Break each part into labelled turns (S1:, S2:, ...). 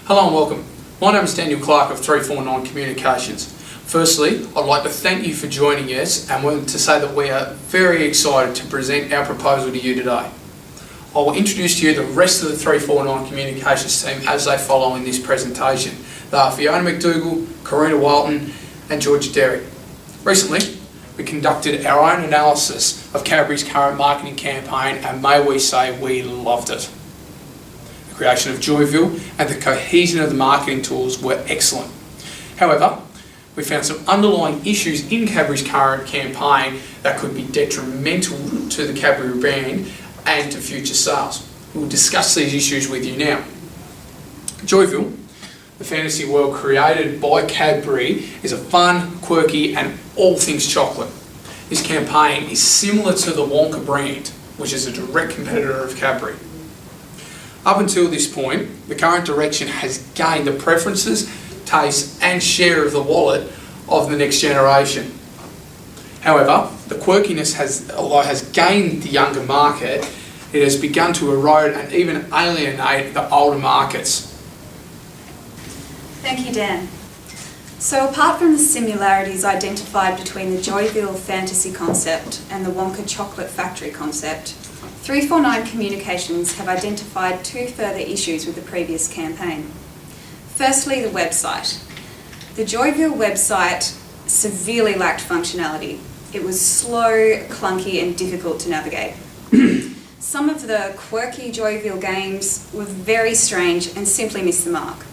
S1: Hello and welcome. My name is Daniel Clark of 349 Communications. Firstly, I'd like to thank you for joining us and want to say that we are very excited to present our proposal to you today. I will introduce to you the rest of the 349 Communications team as they follow in this presentation. They are Fiona McDougall, Karina Walton and George Derry. Recently, we conducted our own analysis of Cadbury's current marketing campaign and may we say we loved it. The creation of Joyville and the cohesion of the marketing tools were excellent. However, we found some underlying issues in Cadbury's current campaign that could be detrimental to the Cadbury brand and to future sales. We will discuss these issues with you now. Joyville, the fantasy world created by Cadbury, is a fun, quirky and all things chocolate. This campaign is similar to the Wonka brand, which is a direct competitor of Cadbury. Up until this point, the current direction has gained the preferences, tastes and share of the wallet of the next generation. However, the quirkiness has gained the younger market, it has begun to erode and even alienate the older markets.
S2: Thank you, Dan. So apart from the similarities identified between the Joyville fantasy concept and the Wonka chocolate factory concept, 349 Communications have identified two further issues with the previous campaign. Firstly, the website. The Joyville website severely lacked functionality. It was slow, clunky and difficult to navigate. Some of the quirky Joyville games were very strange and simply missed the mark.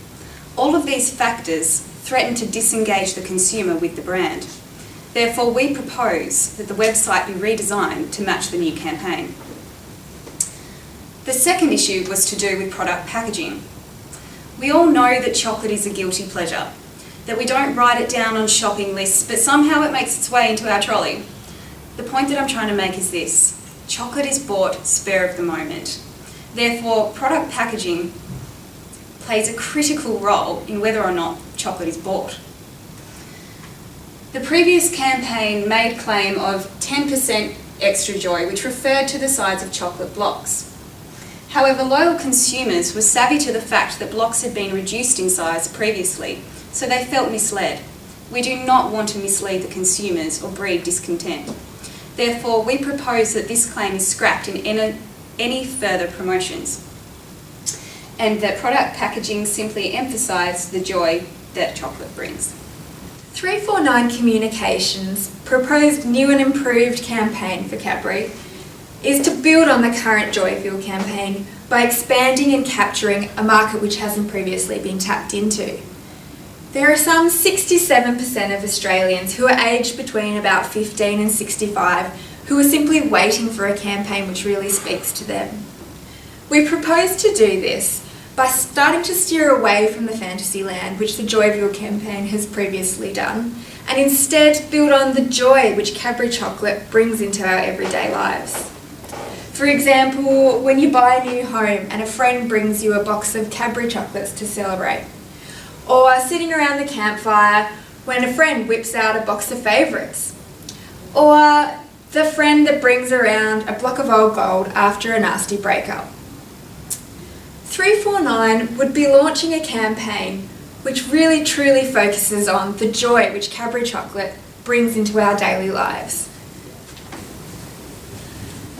S2: All of these factors threaten to disengage the consumer with the brand. Therefore, we propose that the website be redesigned to match the new campaign. The second issue was to do with product packaging. We all know that chocolate is a guilty pleasure, that we don't write it down on shopping lists, but somehow it makes its way into our trolley. The point that I'm trying to make is this: chocolate is bought spur of the moment. Therefore, product packaging plays a critical role in whether or not chocolate is bought. The previous campaign made claim of 10% extra joy, which referred to the size of chocolate blocks. However, loyal consumers were savvy to the fact that blocks had been reduced in size previously, so they felt misled. We do not want to mislead the consumers or breed discontent. Therefore, we propose that this claim is scrapped in any further promotions, and that product packaging simply emphasise the joy that chocolate brings.
S3: 349 Communications' proposed new and improved campaign for Cadbury is to build on the current Joyville campaign by expanding and capturing a market which hasn't previously been tapped into. There are some 67% of Australians who are aged between about 15 and 65 who are simply waiting for a campaign which really speaks to them. We propose to do this by starting to steer away from the fantasy land which the Joyville campaign has previously done, and instead build on the joy which Cadbury chocolate brings into our everyday lives. For example, when you buy a new home and a friend brings you a box of Cadbury chocolates to celebrate, or sitting around the campfire when a friend whips out a box of favourites, or the friend that brings around a block of old gold after a nasty breakup. 349 would be launching a campaign which really truly focuses on the joy which Cadbury chocolate brings into our daily lives.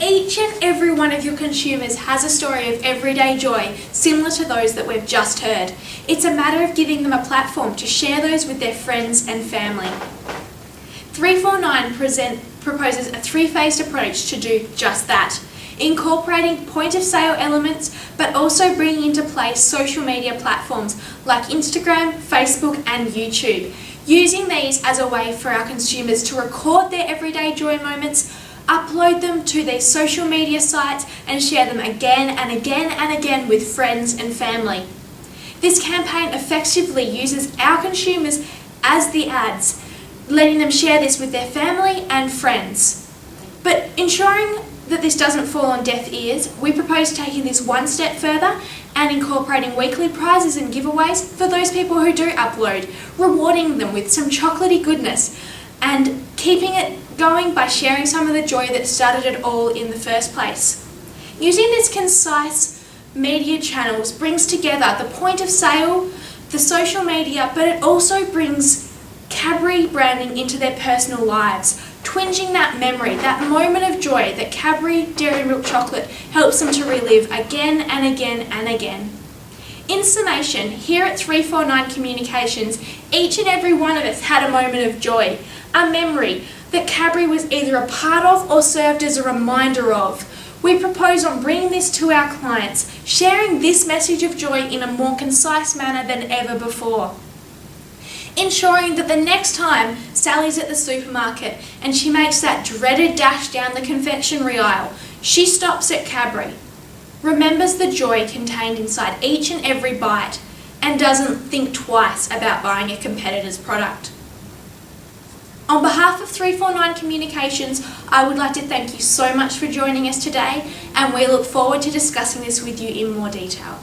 S4: Each and every one of your consumers has a story of everyday joy similar to those that we've just heard. It's a matter of giving them a platform to share those with their friends and family. 349 proposes a three-phased approach to do just that, incorporating point-of-sale elements but also bringing into play social media platforms like Instagram, Facebook and YouTube, using these as a way for our consumers to record their everyday joy moments, upload them to their social media sites and share them again and again and again with friends and family. This campaign effectively uses our consumers as the ads, letting them share this with their family and friends. But ensuring that this doesn't fall on deaf ears, we propose taking this one step further and incorporating weekly prizes and giveaways for those people who do upload, rewarding them with some chocolatey goodness and keeping it going by sharing some of the joy that started it all in the first place. Using this concise media channels brings together the point of sale, the social media, but it also brings Cadbury branding into their personal lives, twinging that memory, that moment of joy that Cadbury Dairy Milk Chocolate helps them to relive again and again and again. In summation, here at 349 Communications, each and every one of us had a moment of joy, a memory that Cadbury was either a part of or served as a reminder of. We propose on bringing this to our clients, sharing this message of joy in a more concise manner than ever before. Ensuring that the next time Sally's at the supermarket and she makes that dreaded dash down the confectionery aisle, she stops at Cadbury, remembers the joy contained inside each and every bite, and doesn't think twice about buying a competitor's product. On behalf of 349 Communications, I would like to thank you so much for joining us today, and we look forward to discussing this with you in more detail.